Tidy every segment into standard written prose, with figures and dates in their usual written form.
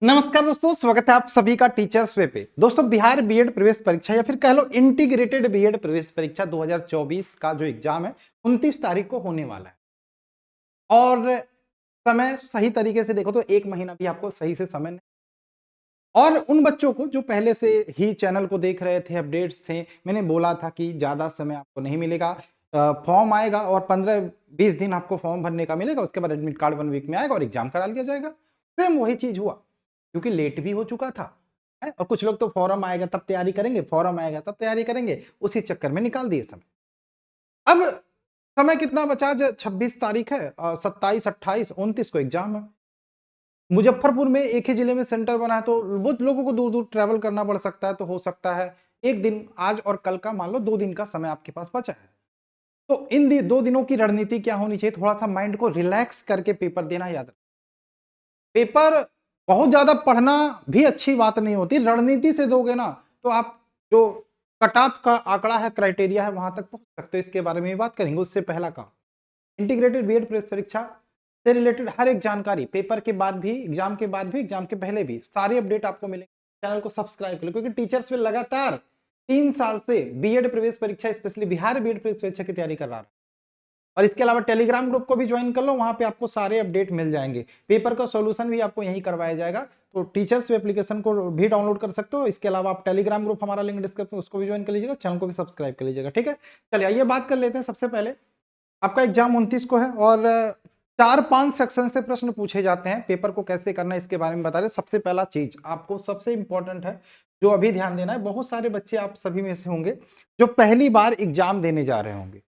नमस्कार दोस्तों, स्वागत है आप सभी का टीचर्स वे पे। दोस्तों, बिहार बीएड प्रवेश परीक्षा या फिर कह लो इंटीग्रेटेड बीएड प्रवेश परीक्षा 2024 का जो एग्जाम है 29 तारीख को होने वाला है। और समय सही तरीके से देखो तो 1 महीना भी आपको सही से समय नहीं। और उन बच्चों को जो पहले से ही चैनल को देख रहे थे, अपडेट्स थे, मैंने बोला था कि ज़्यादा समय आपको नहीं मिलेगा। फॉर्म आएगा और 15-20 दिन आपको फॉर्म भरने का मिलेगा, उसके बाद एडमिट कार्ड 1 वीक में आएगा और एग्जाम करा लिया जाएगा। सेम वही चीज़ हुआ, क्योंकि लेट भी हो चुका था, है? और कुछ लोग तो फॉर्म आएगा तब तैयारी करेंगे, फॉर्म आएगा तब तैयारी करेंगे, उसी चक्कर में निकाल दिए समय। अब समय कितना बचा? ज 26 तारीख है, 27, 28, 29 को एग्जाम है। मुजफ्फरपुर में एक ही जिले में सेंटर बना है, तो बहुत लोगों को दूर-दूर ट्रैवल करना पड़ सकता है, तो हो सकता है 1 दिन आज और कल का, मान लो 2 दिन का समय आपके पास बचा है। तो इन 2 दिनों की रणनीति क्या होनी चाहिए? थोड़ा-सा माइंड को रिलैक्स करके पेपर देना याद रखें। पेपर बहुत ज़्यादा पढ़ना भी अच्छी बात नहीं होती, रणनीति से दोगे ना, तो आप जो कट ऑफ का आंकड़ा है, क्राइटेरिया है, वहाँ तक पहुँच सकते हो। इसके बारे में भी बात करेंगे। उससे पहला काम, इंटीग्रेटेड बीएड प्रवेश परीक्षा से रिलेटेड हर एक जानकारी, पेपर के बाद भी, एग्जाम के बाद भी, एग्जाम के पहले भी, सारी अपडेट आपको मिलेंगे। चैनल को सब्सक्राइब कर लो, क्योंकि टीचर्स पे लगातार 3 साल से बीएड प्रवेश परीक्षा, स्पेशली बिहार बीएड प्रवेश परीक्षा की तैयारी कर रहा है। और इसके अलावा टेलीग्राम ग्रुप को भी ज्वाइन कर लो, वहां पे आपको सारे अपडेट मिल जाएंगे। पेपर का सॉल्यूशन भी आपको यहीं करवाया जाएगा, तो टीचर्स एप्लीकेशन को भी डाउनलोड कर सकते हो। इसके अलावा आप टेलीग्राम ग्रुप, हमारा लिंक डिस्क्रिप्शन, उसको भी ज्वाइन कर लीजिएगा, चैनल को भी सब्सक्राइब कर लीजिएगा। ठीक है, चलिए आइए बात कर लेते हैं। सबसे पहले आपका एग्जाम 29 को है और 4-5 सेक्शन से प्रश्न पूछे जाते हैं। पेपर को कैसे करना है इसके बारे में बता रहे। सबसे पहला चीज आपको सबसे इंपॉर्टेंट है, जो अभी ध्यान देना है, बहुत सारे बच्चे आप सभी में से होंगे जो पहली बार एग्जाम देने जा रहे होंगे।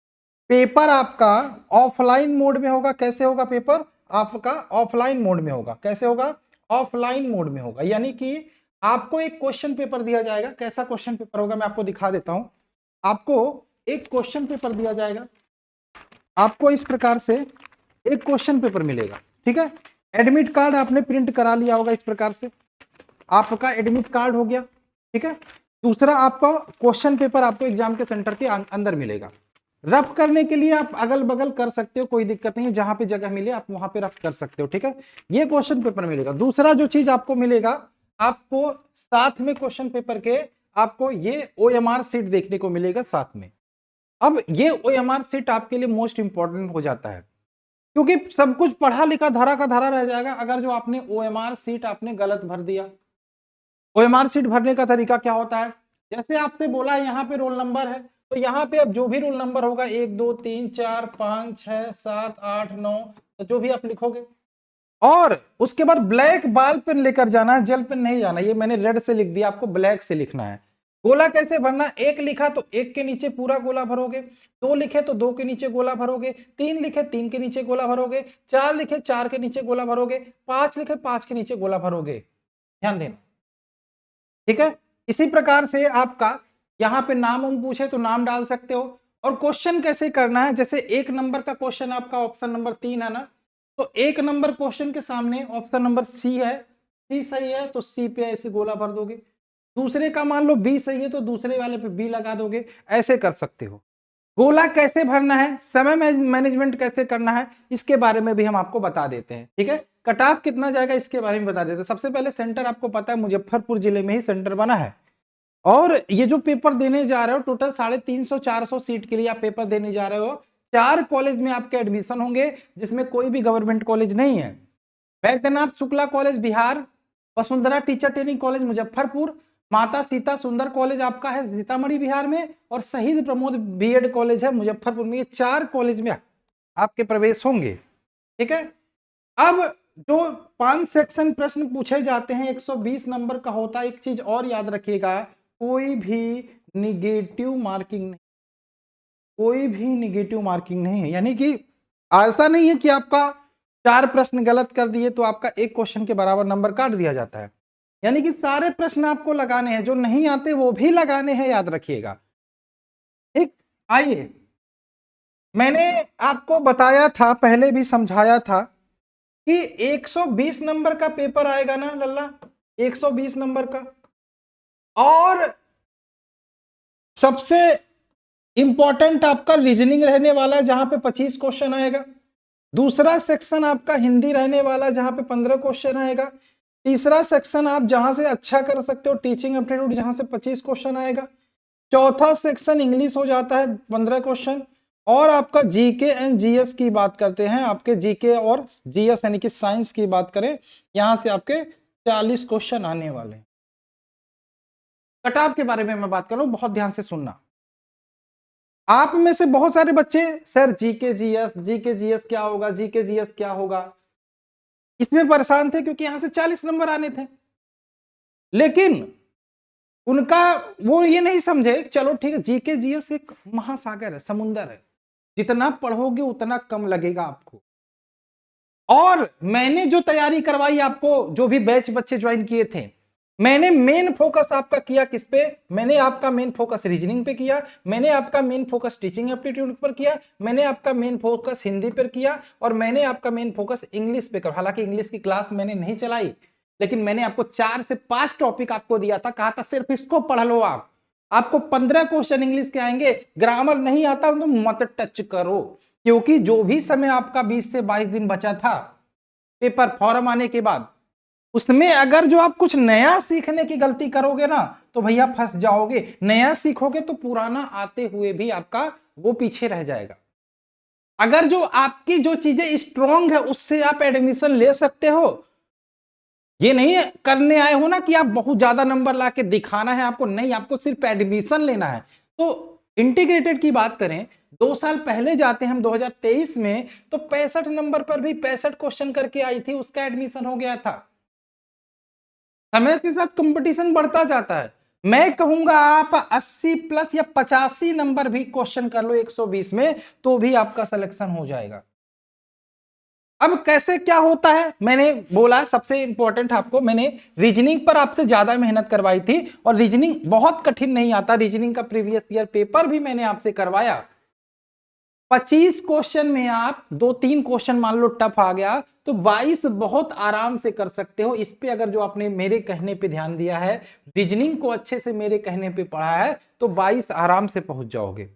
पेपर आपका ऑफलाइन मोड में होगा। कैसे होगा? पेपर आपका ऑफलाइन मोड में होगा। कैसे होगा? ऑफलाइन मोड में होगा, यानी कि आपको एक क्वेश्चन पेपर दिया जाएगा। कैसा क्वेश्चन पेपर होगा, मैं आपको दिखा देता हूं। आपको एक क्वेश्चन पेपर दिया जाएगा, आपको इस प्रकार से एक क्वेश्चन पेपर मिलेगा। ठीक है, एडमिट कार्ड आपने प्रिंट करा लिया होगा, इस प्रकार से आपका एडमिट कार्ड हो गया। ठीक है, दूसरा आपका क्वेश्चन पेपर आपको एग्जाम के सेंटर के अंदर मिलेगा। रफ करने के लिए आप अगल बगल कर सकते हो, कोई दिक्कत नहीं है, जहां पे जगह मिले आप वहां पे रफ कर सकते हो। ठीक है, ये क्वेश्चन पेपर मिलेगा। दूसरा जो चीज आपको मिलेगा, आपको साथ में क्वेश्चन पेपर के आपको ये ओएमआर सीट देखने को मिलेगा साथ में। अब ये ओएमआर सीट आपके लिए मोस्ट इंपॉर्टेंट हो जाता है, क्योंकि सब कुछ पढ़ा लिखा धारा का धारा रह जाएगा अगर जो आपने ओएमआर सीट आपने गलत भर दिया। ओएमआर सीट भरने का तरीका क्या होता है? जैसे आपसे बोला यहाँ पे रोल नंबर है, तो यहाँ पे अब जो भी रोल नंबर होगा 1 2 3 4 5 6 7 8 9, तो जो भी आप लिखोगे, और उसके बाद ब्लैक बॉल पेन लेकर जाना है, जेल पेन नहीं जाना। ये मैंने रेड से लिख दिया, आपको ब्लैक से लिखना है। गोला कैसे भरना? 1 लिखा तो 1 के नीचे पूरा गोला भरोगे, 2 लिखे तो 2 के नीचे गोला भरोगे, 3 लिखे 3 के नीचे गोला भरोगे, 4 लिखे 4 के नीचे गोला भरोगे, 5 लिखे 5 के नीचे गोला भरोगे। ध्यान देना। ठीक है, इसी प्रकार से आपका यहाँ पे नाम हम पूछे तो नाम डाल सकते हो। और क्वेश्चन कैसे करना है? जैसे 1 नंबर का क्वेश्चन आपका ऑप्शन नंबर 3 है ना, तो 1 नंबर क्वेश्चन के सामने ऑप्शन नंबर सी है, सी सही है तो सी पे ऐसे गोला भर दोगे। दूसरे का मान लो बी सही है तो दूसरे वाले पे बी लगा दोगे। ऐसे कर सकते हो। गोला कैसे भरना है, समय मैनेजमेंट कैसे करना है, इसके बारे में भी हम आपको बता देते हैं। ठीक है, कट ऑफ कितना जाएगा इसके बारे में बता देते हैं। सबसे पहले सेंटर आपको पता है, मुजफ्फरपुर जिले में ही सेंटर बना है। और ये जो पेपर देने जा रहे हो, टोटल 350-400 सीट के लिए आप पेपर देने जा रहे हो। 4 कॉलेज में आपके एडमिशन होंगे, जिसमें कोई भी गवर्नमेंट कॉलेज नहीं है। Vaidyanath Shukla college Bihar, Vasundhara teacher training college Muzaffarpur, Mata Sita सुंदर कॉलेज आपका है सीतामढ़ी बिहार में, और शहीद प्रमोद बीएड कॉलेज है मुजफ्फरपुर में। ये 4 कॉलेज में आपके प्रवेश होंगे। ठीक है, अब जो 5 सेक्शन प्रश्न पूछे जाते हैं 120 नंबर का होता है। एक चीज और याद रखिएगा, कोई भी निगेटिव मार्किंग नहीं, कोई भी निगेटिव मार्किंग नहीं है। यानी कि ऐसा नहीं है कि आपका 4 प्रश्न गलत कर दिए तो आपका एक क्वेश्चन के बराबर नंबर काट दिया जाता है। यानी कि सारे प्रश्न आपको लगाने हैं, जो नहीं आते वो भी लगाने हैं, याद रखिएगा। ठीक, आइए, मैंने आपको बताया था, पहले भी समझाया था कि 120 नंबर का पेपर आएगा ना लल्ला, 120 नंबर का। और सबसे इंपॉर्टेंट आपका रीजनिंग रहने वाला, जहां पे 25 क्वेश्चन आएगा। दूसरा सेक्शन आपका हिंदी रहने वाला, जहां पे 15 क्वेश्चन आएगा। तीसरा सेक्शन आप जहां से अच्छा कर सकते हो टीचिंग एप्टीट्यूड, जहां से 25 क्वेश्चन आएगा। चौथा सेक्शन इंग्लिश हो जाता है 15 क्वेश्चन। और आपका जीके एंड जीएस की बात करते हैं, आपके जीके और जीएस यानी कि साइंस की बात करें, यहां से आपके 40 क्वेश्चन आने वाले हैं। कट ऑफ के बारे में मैं बात कर रहा हूं, बहुत ध्यान से सुनना। आप में से बहुत सारे बच्चे सर जीके जीएस क्या होगा, जीके जीएस क्या होगा, इसमें परेशान थे क्योंकि यहां से 40 नंबर आने थे। लेकिन उनका वो ये नहीं समझे, चलो ठीक है जीके जीएस एक महासागर है, समुंदर है, जितना पढ़ोगे उतना कम लगेगा आपको। और मैंने जो तैयारी करवाई आपको, जो भी बैच बच्चे ज्वाइन किए थे, मैंने मेन फोकस आपका किया किस पे, मैंने आपका मेन फोकस रीजनिंग पे किया, मैंने आपका मेन फोकस टीचिंग एप्टीट्यूड पर किया, मैंने आपका मेन फोकस हिंदी पर किया, और मैंने आपका मेन फोकस इंग्लिश पे कर। हालांकि इंग्लिश की क्लास मैंने नहीं चलाई, लेकिन मैंने आपको 4 से 5 टॉपिक आपको दिया था, कहा था सिर्फ इसको पढ़ लो आप, आपको 15 क्वेश्चन इंग्लिश के आएंगे, ग्रामर नहीं आता तो मत टच करो। क्योंकि जो भी समय आपका 20 से 22 दिन बचा था पेपर फॉर्म आने के बाद, उसमें अगर जो आप कुछ नया सीखने की गलती करोगे ना तो भैया फंस जाओगे। नया सीखोगे तो पुराना आते हुए भी आपका वो पीछे रह जाएगा। अगर जो आपकी जो चीजें स्ट्रांग है उससे आप एडमिशन ले सकते हो। ये नहीं करने आए हो ना कि आप बहुत ज्यादा नंबर लाके दिखाना है आपको, नहीं, आपको सिर्फ एडमिशन लेना है। तो इंटीग्रेटेड की बात करें, 2 साल पहले जाते हैं हम 2023 में, तो 65 नंबर पर भी 65 क्वेश्चन करके आई थी, उसका एडमिशन हो गया था। समय के साथ कंपटीशन बढ़ता जाता है। मैं कहूंगा आप 80 प्लस या 85 नंबर भी क्वेश्चन कर लो 120 में, तो भी आपका सिलेक्शन हो जाएगा। अब कैसे क्या होता है, मैंने बोला सबसे इंपॉर्टेंट आपको, मैंने रीजनिंग पर आपसे ज्यादा मेहनत करवाई थी, और रीजनिंग बहुत कठिन नहीं आता, रीजनिंग का प्रीवियस ईयर पेपर भी मैंने आपसे करवाया। 25 क्वेश्चन में आप 2-3 क्वेश्चन मान लो टफ आ गया तो 22 बहुत आराम से कर सकते हो। इस पे अगर जो आपने मेरे कहने पे ध्यान दिया है, रीजनिंग को अच्छे से मेरे कहने पे पढ़ा है, तो 22 आराम से पहुंच जाओगे।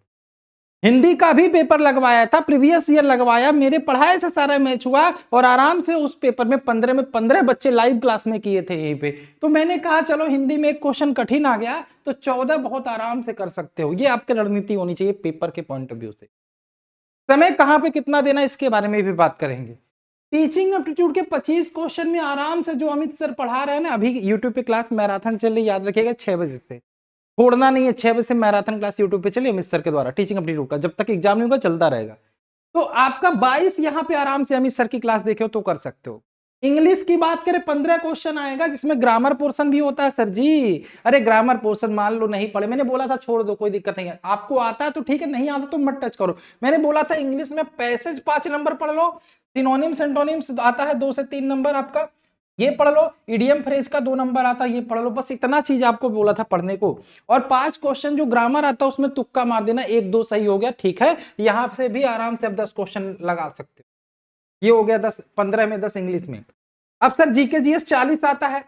हिंदी का भी पेपर लगवाया था, प्रीवियस ईयर लगवाया, मेरे पढ़ाए से सारा मैच हुआ, और आराम से उस पेपर में 15 बच्चे लाइव क्लास में किए थे यहीं पे। तो मैंने कहा चलो हिंदी में एक क्वेश्चन कठिन आ गया तो 14 बहुत आराम से कर सकते हो। ये आपकी रणनीति होनी चाहिए पेपर के पॉइंट ऑफ व्यू से। समय कहां पे कितना देना इसके बारे में भी बात करेंगे। टीचिंग एप्टीट्यूड के 25 क्वेश्चन में आराम से जो अमित सर पढ़ा रहे हैं ना, अभी यूट्यूब पे क्लास मैराथन चल रही, याद रखिएगा 6 बजे से, छोड़ना नहीं है। 6 बजे से मैराथन क्लास यूट्यूब पे चली अमित सर के द्वारा, टीचिंग एप्टीट्यूड का, जब तक एग्जाम नहीं होगा चलता रहेगा। तो आपका 22 यहाँ पे आराम से अमित सर की क्लास देखे हो तो कर सकते हो। इंग्लिश की बात करें 15 क्वेश्चन आएगा जिसमें ग्रामर पोर्शन भी होता है। सर जी अरे ग्रामर पोर्शन मान लो नहीं पढ़े, मैंने बोला था छोड़ दो, कोई दिक्कत नहीं है, आपको आता है तो ठीक है, नहीं आता तो मत टच करो। मैंने बोला था इंग्लिश में पैसेज 5 नंबर पढ़ लो, सिनोनिम्स एंटोनिम्स आता है 2 से 3 नंबर आपका, ये पढ़ लो, इडियम फ्रेज का 2 नंबर आता है, ये पढ़ लो, बस इतना चीज आपको बोला था पढ़ने को। और 5 क्वेश्चन जो ग्रामर आता है उसमें तुक्का मार देना, 1-2 सही हो गया, ठीक है, यहां से भी आराम से आप 10 क्वेश्चन लगा सकते हो। ये हो गया 10, 15 में 10 इंग्लिश में। अब सर जीके जीएस 40 आता है,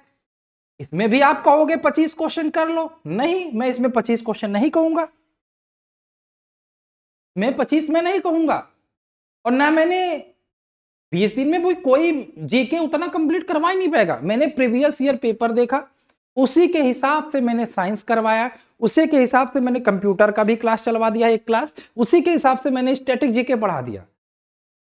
इसमें भी आप कहोगे 25 क्वेश्चन कर लो, नहीं, मैं इसमें 25 क्वेश्चन नहीं कहूंगा, मैं 25 में नहीं कहूंगा। और ना मैंने 20 दिन में कोई जीके उतना कंप्लीट करवा ही नहीं पाएगा। मैंने प्रीवियस ईयर पेपर देखा, उसी के हिसाब से मैंने साइंस करवाया, उसी के हिसाब से मैंने कंप्यूटर का भी क्लास चलवा दिया एक क्लास, उसी के हिसाब से मैंने स्टैटिक जीके पढ़ा दिया।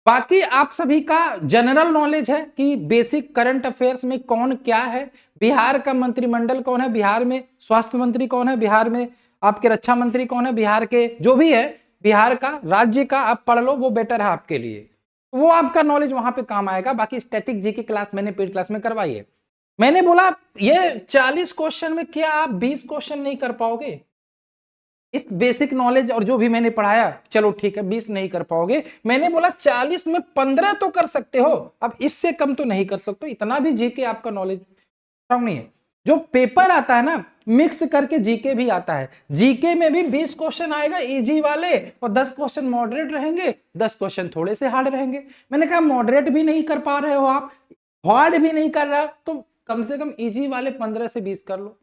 बाकी आप सभी का जनरल नॉलेज है कि बेसिक करंट अफेयर्स में कौन क्या है, बिहार का मंत्रिमंडल कौन है, बिहार में स्वास्थ्य मंत्री कौन है, बिहार में आपके रक्षा मंत्री कौन है, बिहार के जो भी है, बिहार का राज्य का आप पढ़ लो, वो बेटर है आपके लिए, वो आपका नॉलेज वहां पे काम आएगा। बाकी स्टैटिक जी की क्लास मैंने पेड क्लास में करवाई है। मैंने बोला ये 40 क्वेश्चन में क्या आप 20 क्वेश्चन नहीं कर पाओगे, इस बेसिक नॉलेज और जो भी मैंने पढ़ाया, चलो ठीक है 20 नहीं कर पाओगे, मैंने बोला 40 में 15 तो कर सकते हो, अब इससे कम तो नहीं कर सकते, इतना भी जीके आपका नॉलेज स्ट्रांग नहीं है। जो पेपर आता है ना मिक्स करके जीके भी आता है, जीके में भी 20 क्वेश्चन आएगा इजी वाले और 10 क्वेश्चन मॉडरेट रहेंगे, 10 क्वेश्चन थोड़े से हार्ड रहेंगे। मैंने कहा मॉडरेट भी नहीं कर पा रहे हो आप, हार्ड भी नहीं कर रहा, तो कम से कम इजी वाले 15 से 20 कर लो।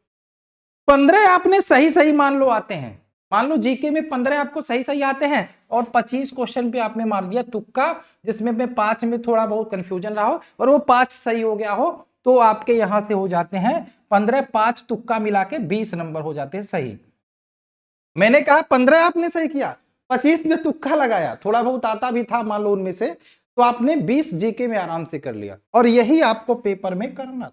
15 आपने सही सही मान लो आते हैं, मान लो जीके में 15 आपको सही सही आते हैं, और 25 क्वेश्चन पे आपने मार दिया तुक्का, जिसमें 5 में थोड़ा बहुत कंफ्यूजन रहा हो और वो 5 सही हो गया हो, तो आपके यहां से हो जाते हैं 15, 5 तुक्का मिला के 20 नंबर हो जाते हैं सही। मैंने कहा 15 आपने सही किया, 25 में तुक्का लगाया, थोड़ा बहुत आता भी था मान लो उनमें से, तो आपने 20 जीके में आराम से कर लिया। और यही आपको पेपर में करना था।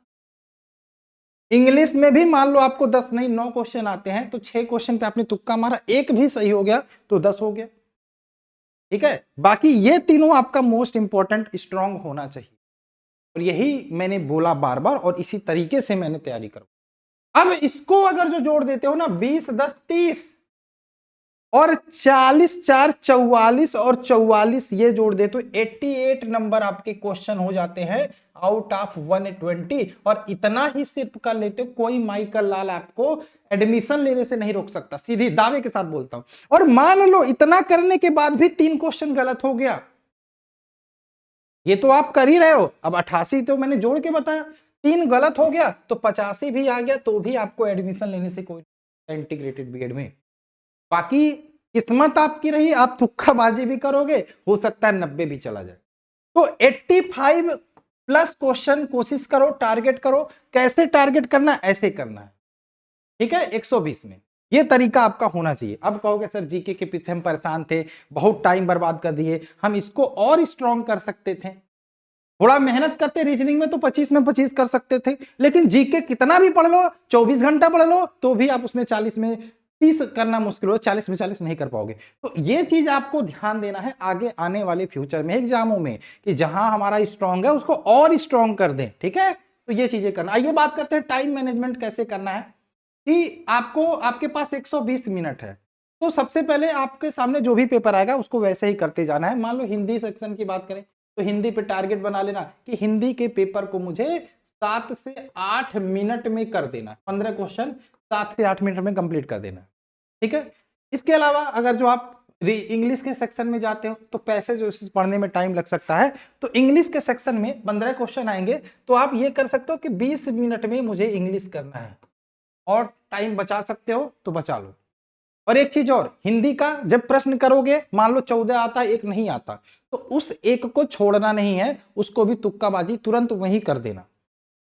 इंग्लिश में भी मान लो आपको 10 नहीं 9 क्वेश्चन आते हैं, तो 6 क्वेश्चन पे आपने तुक्का मारा, एक भी सही हो गया तो 10 हो गया। ठीक है, बाकी ये तीनों आपका मोस्ट इंपॉर्टेंट स्ट्रांग होना चाहिए, और यही मैंने बोला बार बार, और इसी तरीके से मैंने तैयारी करो। अब इसको अगर जो जोड़ देते हो ना 20 10 30 और 40 4 44 और 44 ये जोड़ दे तो 88 नंबर आपके क्वेश्चन हो जाते हैं आउट ऑफ 120। और इतना ही सिर्फ कर लेते हो, कोई माइकल लाल आपको एडमिशन लेने से नहीं रोक सकता, सीधी दावे के साथ बोलता हूं। और मान लो इतना करने के बाद भी 3 क्वेश्चन गलत हो गया, ये तो आप कर ही रहे हो, अब 88 तो मैंने जोड़ के बताया, 3 गलत हो गया तो 85 भी आ गया, तो भी आपको एडमिशन लेने से कोई इंटीग्रेटेड बीएड में। बाकी किस्मत आपकी रही, आप तुक्काबाजी भी करोगे, हो सकता है 90 भी चला जाए। तो 85 प्लस क्वेश्चन कोशिश करो, टारगेट करो। कैसे टारगेट करना है, ऐसे करना है, ठीक है, 120 में। ये तरीका आपका होना चाहिए। अब कहोगे सर जीके के पीछे हम परेशान थे, बहुत टाइम बर्बाद कर दिए, हम इसको और स्ट्रॉन्ग कर सकते थे, थोड़ा मेहनत करते, रीजनिंग में तो 25 में 25 कर सकते थे, लेकिन जीके कितना भी पढ़ लो, 24 घंटा पढ़ लो, तो भी आप उसमें 40 में 30 करना मुश्किल हो, 40 में 40 नहीं कर पाओगे। तो ये चीज आपको ध्यान देना है आगे आने वाले फ्यूचर में एग्जामों में, कि जहां हमारा स्ट्रॉन्ग है उसको और स्ट्रॉन्ग कर दें, ठीक है। तो ये चीजें करना। आइए बात करते हैं टाइम मैनेजमेंट कैसे करना है। कि आपको, आपके पास 120 मिनट है, तो सबसे पहले आपके सामने जो भी पेपर आएगा उसको वैसे ही करते जाना है। मान लो हिंदी सेक्शन की बात करें तो हिंदी पे टारगेट बना लेना कि हिंदी के पेपर को मुझे 7 से 8 मिनट में कर देना, 15 क्वेश्चन 7 से 8 मिनट में कंप्लीट कर देना, ठीक है। इसके अलावा अगर जो आप इंग्लिश के सेक्शन में जाते हो तो पैसेज पढ़ने में टाइम लग सकता है, तो इंग्लिश के सेक्शन में 15 क्वेश्चन आएंगे, तो आप ये कर सकते हो कि 20 मिनट में मुझे इंग्लिश करना है, और टाइम बचा सकते हो तो बचा लो। और एक चीज और, हिंदी का जब प्रश्न करोगे, मान लो 14 आता है, एक नहीं आता, तो उस एक को छोड़ना नहीं है, उसको भी तुक्काबाजी तुरंत वही कर देना।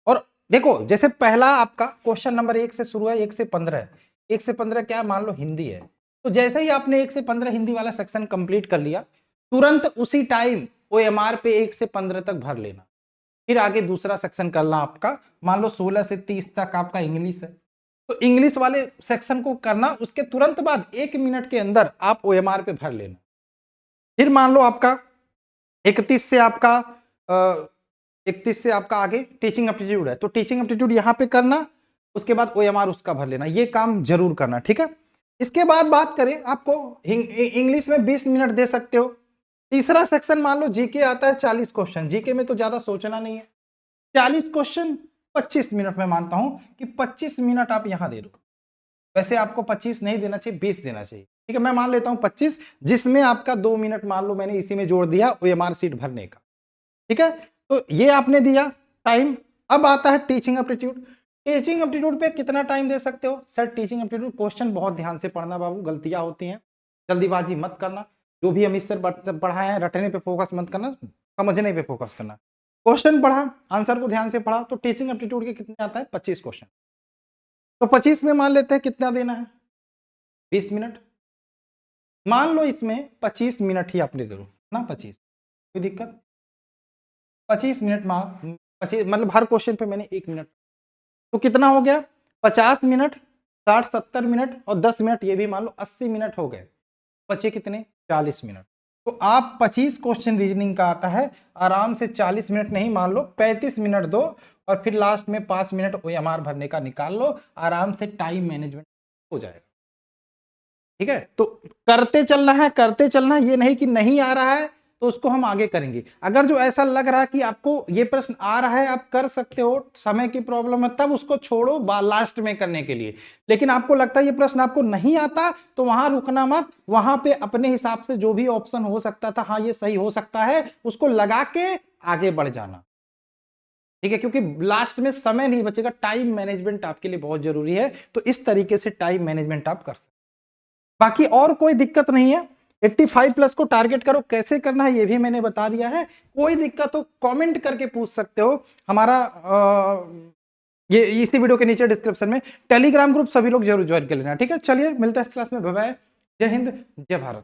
और देखो, जैसे पहला आपका क्वेश्चन नंबर 1 से शुरू है, 1 से 15 है, 1 से 15 क्या है, मान लो हिंदी है, तो जैसे ही आपने 1 से 15 हिंदी वाला सेक्शन कंप्लीट कर लिया, तुरंत उसी टाइम ओएमआर पे 1 से 15 तक भर लेना। फिर आगे दूसरा सेक्शन करना आपका, मान लो 16 से 30 तक आपका इंग्लिश है, तो इंग्लिश वाले सेक्शन को करना, उसके तुरंत बाद 1 मिनट के अंदर आप ओएमआर पे भर लेना। फिर मान लो आपका 31 से आपका 31 से आपका आगे टीचिंग एप्टीट्यूड है, तो टीचिंग एप्टीट्यूड यहां पे करना, उसके बाद ओएमआर उसका भर लेना, ये काम जरूर करना, ठीक है। इसके बाद बात करें, आपको इंग्लिश में 20 मिनट दे सकते हो। तीसरा सेक्शन मान लो जीके आता है 40 क्वेश्चन, जीके में तो ज्यादा सोचना नहीं है, 40 क्वेश्चन 25 मिनट में मानता हूं कि 25 मिनट आप यहां दे दो। वैसे आपको 25 नहीं देना चाहिए, 20 देना चाहिए, ठीक है। मैं मान लेता हूं 25, जिसमें आपका 2 मिनट मान लो मैंने इसी में जोड़ दिया ओएमआर सीट भरने का, ठीक है। तो ये आपने दिया टाइम। अब आता है टीचिंग एप्टीट्यूड। टीचिंग एप्टीट्यूड पे कितना टाइम दे सकते हो सर? टीचिंग एप्टीट्यूड क्वेश्चन बहुत ध्यान से पढ़ना बाबू, गलतियां होती हैं, जल्दीबाजी मत करना, जो भी हम इससे पढ़ाए हैं रटने पे फोकस मत करना, समझने पे फोकस करना। क्वेश्चन पढ़ा, आंसर को ध्यान से पढ़ा, तो टीचिंग एप्टीट्यूड के कितने आता है, 25 क्वेश्चन, तो 25 में मान लेते हैं कितना देना है, 20 मिनट। मान लो इसमें 25 मिनट ही आपने दे दो ना, 25, कोई दिक्कत, 25 मिनट मान 25 मतलब हर क्वेश्चन पे मैंने 1 मिनट, तो कितना हो गया, 50 मिनट, 60 70 मिनट और 10 मिनट, ये भी मान लो 80 मिनट हो गए, बचे कितने, 40 मिनट। तो आप 25 क्वेश्चन रीजनिंग का आता है, आराम से 40 मिनट नहीं, मान लो 35 मिनट दो, और फिर लास्ट में 5 मिनट ओएमआर भरने का निकाल लो, आराम से टाइम मैनेजमेंट हो जाएगा, ठीक है। तो करते चलना है, करते चलना है, ये नहीं कि नहीं आ रहा है तो उसको हम आगे करेंगे। अगर जो ऐसा लग रहा है कि आपको ये प्रश्न आ रहा है, आप कर सकते हो, समय की प्रॉब्लम है, तब उसको छोड़ो लास्ट में करने के लिए। लेकिन आपको लगता है ये प्रश्न आपको नहीं आता, तो वहां रुकना मत, वहां पे अपने हिसाब से जो भी ऑप्शन हो सकता था, हाँ ये सही हो सकता है, उसको लगा के आगे बढ़ जाना, ठीक है। क्योंकि लास्ट में समय नहीं बचेगा, टाइम मैनेजमेंट आपके लिए बहुत जरूरी है। तो इस तरीके से टाइम मैनेजमेंट आप कर सकते, बाकी और कोई दिक्कत नहीं है। 85 प्लस को टारगेट करो, कैसे करना है ये भी मैंने बता दिया है। कोई दिक्कत हो कमेंट करके पूछ सकते हो। हमारा ये इसी वीडियो के नीचे डिस्क्रिप्शन में टेलीग्राम ग्रुप सभी लोग जरूर ज्वाइन कर लेना, ठीक है। चलिए मिलते हैं इस क्लास में, बाय बाय, जय हिंद जय भारत।